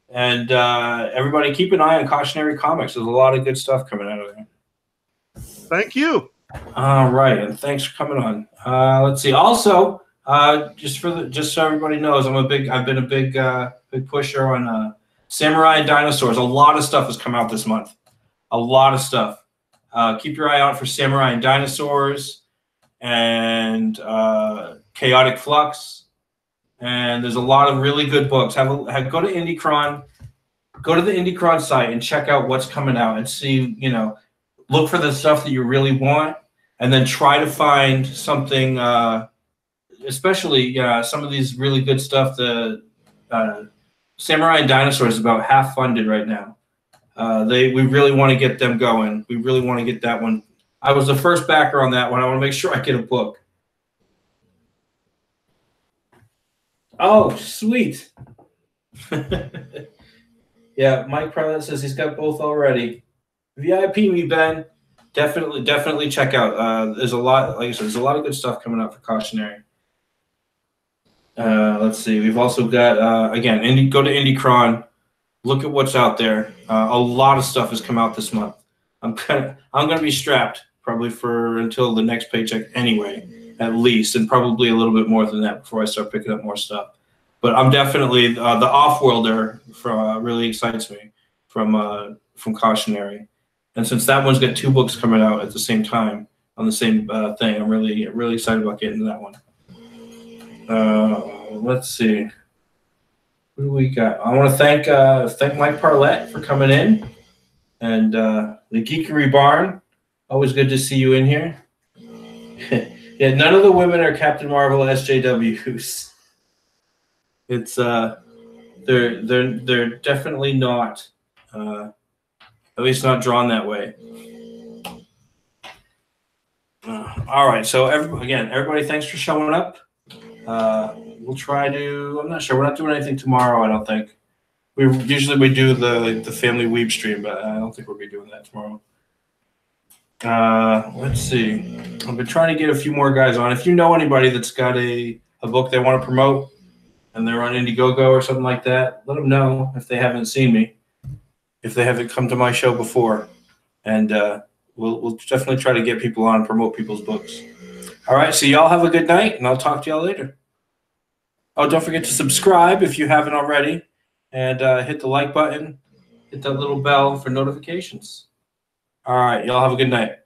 And everybody keep an eye on Cautionary Comics. There's a lot of good stuff coming out of there. Thank you. All right, and thanks for coming on. Let's see. Also, just so everybody knows, I've been a big pusher on Samurai and Dinosaurs. A lot of stuff has come out this month. A lot of stuff. Keep your eye out for Samurai and Dinosaurs and Chaotic Flux. And there's a lot of really good books. Go to Indiecron, go to the Indiecron site and check out what's coming out and see, look for the stuff that you really want, and then try to find something, especially some of these really good stuff. The Samurai and Dinosaurs is about half funded right now. We really want to get them going. We really want to get that one. I was the first backer on that one. I want to make sure I get a book. Oh, sweet. Yeah, Mike Prelate says he's got both already. VIP me, Ben. Definitely check out. There's a lot, like I said, there's a lot of good stuff coming out for Cautionary. Let's see. We've also got again, go to IndieCron. Look at what's out there. A lot of stuff has come out this month. I'm gonna be strapped probably for until the next paycheck anyway, at least, and probably a little bit more than that before I start picking up more stuff. But I'm definitely the Off-Worlder really excites me from Cautionary, and since that one's got 2 books coming out at the same time on the same thing, I'm really excited about getting to that one. Let's see. What do we got? I want to thank Mike Parlett for coming in, and the Geekery Barn. Always good to see you in here. Yeah, none of the women are Captain Marvel SJWs. It's they're definitely not, at least not drawn that way. All right, so everybody, thanks for showing up. We'll try to. I'm not sure. We're not doing anything tomorrow. I don't think. We do the family weeb stream, but I don't think we'll be doing that tomorrow. Let's see. I've been trying to get a few more guys on. If you know anybody that's got a book they want to promote and they're on Indiegogo or something like that, let them know if they haven't seen me, if they haven't come to my show before, and we'll definitely try to get people on and promote people's books. All right, so y'all have a good night, and I'll talk to y'all later. Oh, don't forget to subscribe if you haven't already, and hit the like button, hit that little bell for notifications. All right, y'all have a good night.